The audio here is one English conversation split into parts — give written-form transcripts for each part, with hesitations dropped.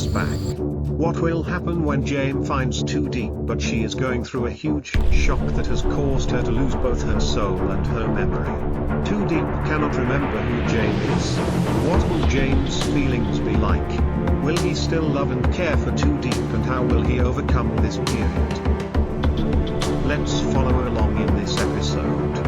James back. What will happen when Jane finds Too Deep? But she is going through a huge shock that has caused her to lose both her soul and her memory. Too Deep cannot remember who Jane is. What will Jane's feelings be like? Will he still love and care for Too Deep, and how will he overcome this period? Let's follow along in this episode.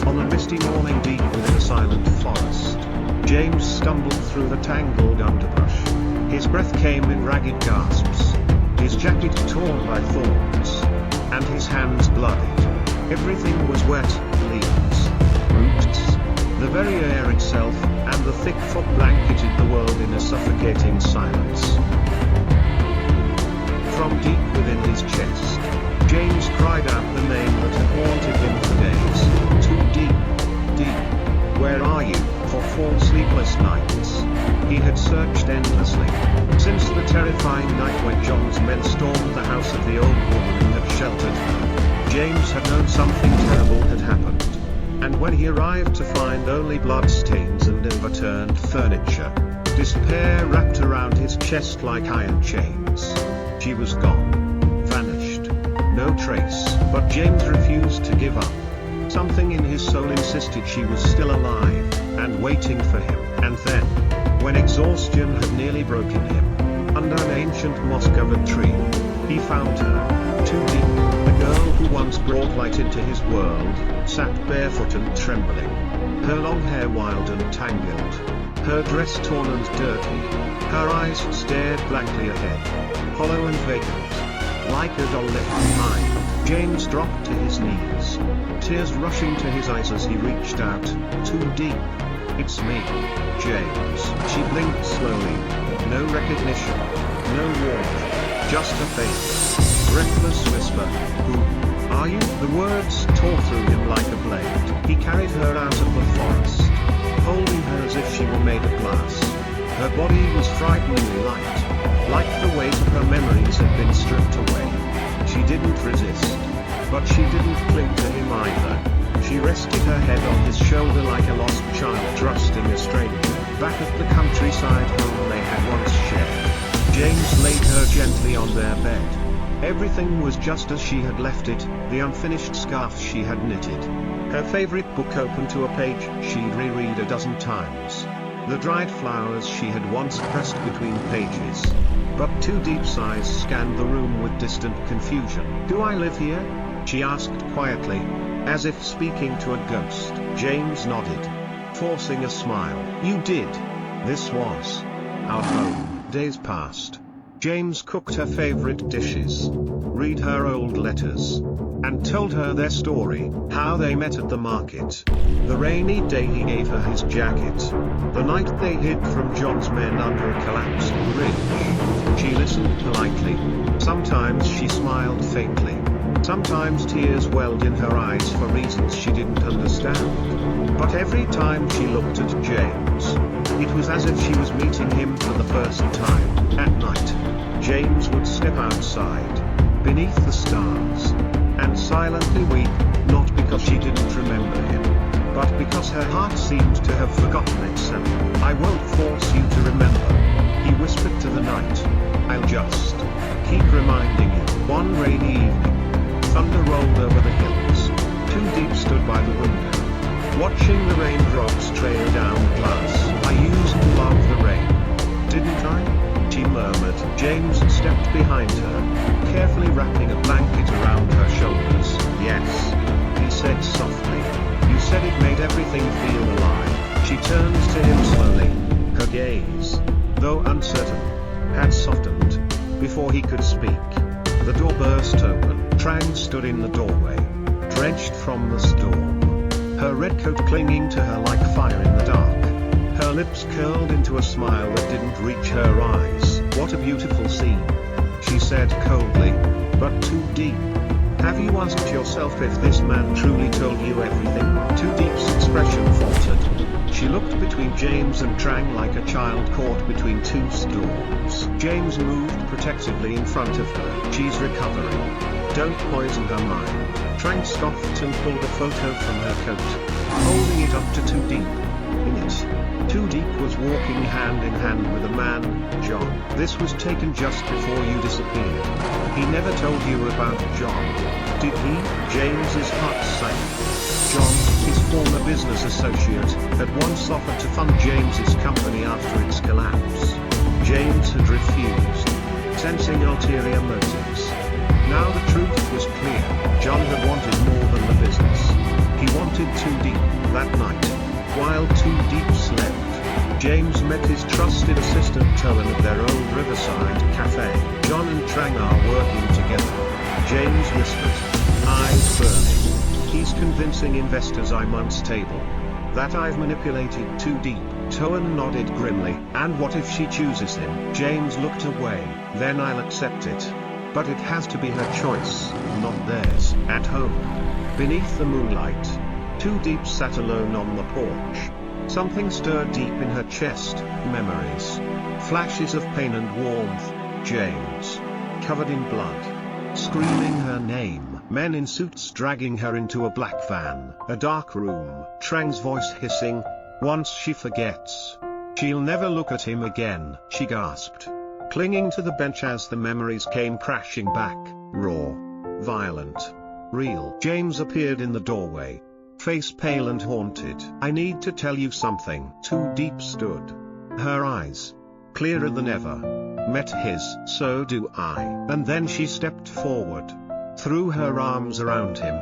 On a misty morning deep within a silent forest, James stumbled through the tangled underbrush. His breath came in ragged gasps, his jacket torn by thorns, and his hands bloodied. Everything was wet: leaves, roots, the very air itself, and the thick fog blanketed the world in a suffocating silence. From deep within his chest, James cried out the name that had haunted him for days. Too deep, deep, where are you? For 4 sleepless nights, he had searched endlessly. Since the terrifying night when John's men stormed the house of the old woman who had sheltered her, James had known something terrible had happened. And when he arrived to find only bloodstains and overturned furniture, despair wrapped around his chest like iron chains. She was gone. Vanished. No trace. But James refused to give up. Something in his soul insisted she was still alive, and waiting for him. And then, when exhaustion had nearly broken him, under an ancient moss-covered tree, he found her. Too Deep, the girl who once brought light into his world, sat barefoot and trembling. Her long hair wild and tangled, her dress torn and dirty, her eyes stared blankly ahead, hollow and vacant, like a doll left behind. James dropped to his knees, tears rushing to his eyes as he reached out. Too Deep. It's me, James. She blinked slowly. No recognition, no warmth, just a faint, breathless whisper. Who are you? The words tore through him like a blade. He carried her out of the forest, holding her as if she were made of glass. Her body was frighteningly light, like the weight of her memories had been stripped away. She didn't resist, but she didn't cling to him either. She rested her head on his shoulder like a lost child trusting a stranger. Back at the countryside home they had once shared, James laid her gently on their bed. Everything was just as she had left it, the unfinished scarf she had knitted, her favorite book open to a page she'd reread a dozen times, the dried flowers she had once pressed between pages. But Too Deep's eyes scanned the room with distant confusion. Do I live here? She asked quietly, as if speaking to a ghost. James nodded, forcing a smile. You did. This was our home. Days passed. James cooked her favorite dishes, read her old letters, and told her their story, how they met at the market, the rainy day he gave her his jacket, the night they hid from John's men under a collapsed bridge. She listened politely. Sometimes she smiled faintly. Sometimes tears welled in her eyes for reasons she didn't understand. But every time she looked at James, it was as if she was meeting him for the first time. At night, James would step outside, beneath the stars, and silently weep, not because she didn't remember him, but because her heart seemed to have forgotten itself. I won't force you to remember, he whispered to the night. I'll just keep reminding you. One rainy evening, thunder rolled over the hills. Too Deep stood by the window, watching the raindrops trail down glass. I used to love the rain, didn't I? She murmured. James stepped behind her, carefully wrapping a blanket around her shoulders. Yes, he said softly. You said it made everything feel alive. She turned to him slowly. Her gaze, though uncertain, had softened. Before he could speak, the door burst open. Trang stood in the doorway, drenched from the storm, her red coat clinging to her like fire in the dark. Her lips curled into a smile that didn't reach her eyes. What a beautiful scene, she said coldly. But Too Deep, have you asked yourself if this man truly told you everything? Too Deep's expression faltered. She looked between James and Trang like a child caught between two storms. James moved protectively in front of her. She's recovering. Don't poison her mind. Trang scoffed and pulled a photo from her coat, holding it up to Too Deep. In it, Too Deep was walking hand in hand with a man, John. This was taken just before you disappeared. He never told you about John, did he? James's heart sank. John, his former business associate, had once offered to fund James's company after its collapse. James had refused, sensing ulterior motives. Now the truth was clear. John had wanted more than the business. He wanted Too Deep. That night, while Too Deep slept, James met his trusted assistant Towan at their old Riverside cafe. John and Trang are working together. James whispered, eyes burning. He's convincing investors I'm unstable. That I've manipulated Too Deep. Towan nodded grimly. And what if she chooses him? James looked away. Then I'll accept it. But it has to be her choice, not theirs. At home, beneath the moonlight, Too Deep sat alone on the porch. Something stirred deep in her chest. Memories. Flashes of pain and warmth. James, covered in blood, screaming her name. Men in suits dragging her into a black van. A dark room. Trang's voice hissing. Once she forgets, she'll never look at him again, she gasped, clinging to the bench as the memories came crashing back. Raw, violent, real. James appeared in the doorway, face pale and haunted. I need to tell you something. Too Deep stood. Her eyes, clearer than ever, met his. So do I. And then she stepped forward, threw her arms around him,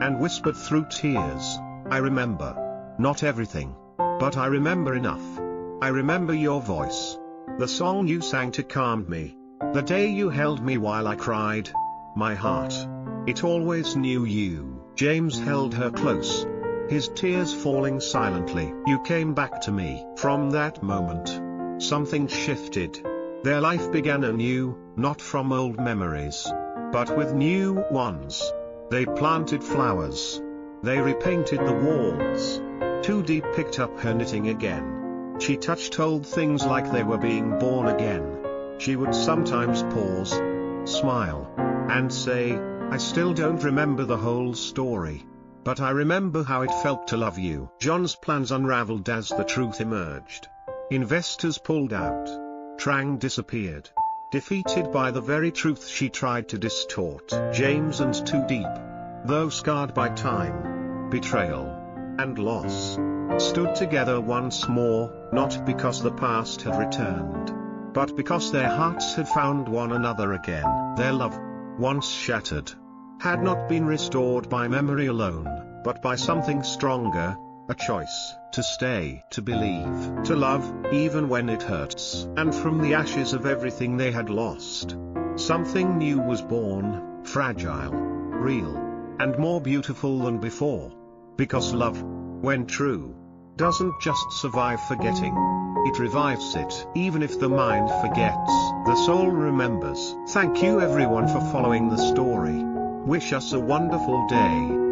and whispered through tears, I remember. Not everything. But I remember enough. I remember your voice. The song you sang to calm me. The day you held me while I cried. My heart. It always knew you. James held her close, his tears falling silently. You came back to me. From that moment, something shifted. Their life began anew, not from old memories, but with new ones. They planted flowers. They repainted the walls. Too Deep picked up her knitting again. She touched old things like they were being born again. She would sometimes pause, smile, and say, I still don't remember the whole story, but I remember how it felt to love you. John's plans unraveled as the truth emerged. Investors pulled out. Trang disappeared, defeated by the very truth she tried to distort. James and Too Deep, though scarred by time, betrayal, and loss, stood together once more, not because the past had returned, but because their hearts had found one another again. Their love, once shattered, had not been restored by memory alone, but by something stronger, a choice, to stay, to believe, to love, even when it hurts. And from the ashes of everything they had lost, something new was born, fragile, real, and more beautiful than before. Because love, when true, doesn't just survive forgetting. It revives it. Even if the mind forgets, the soul remembers. Thank you everyone for following the story. Wish us a wonderful day.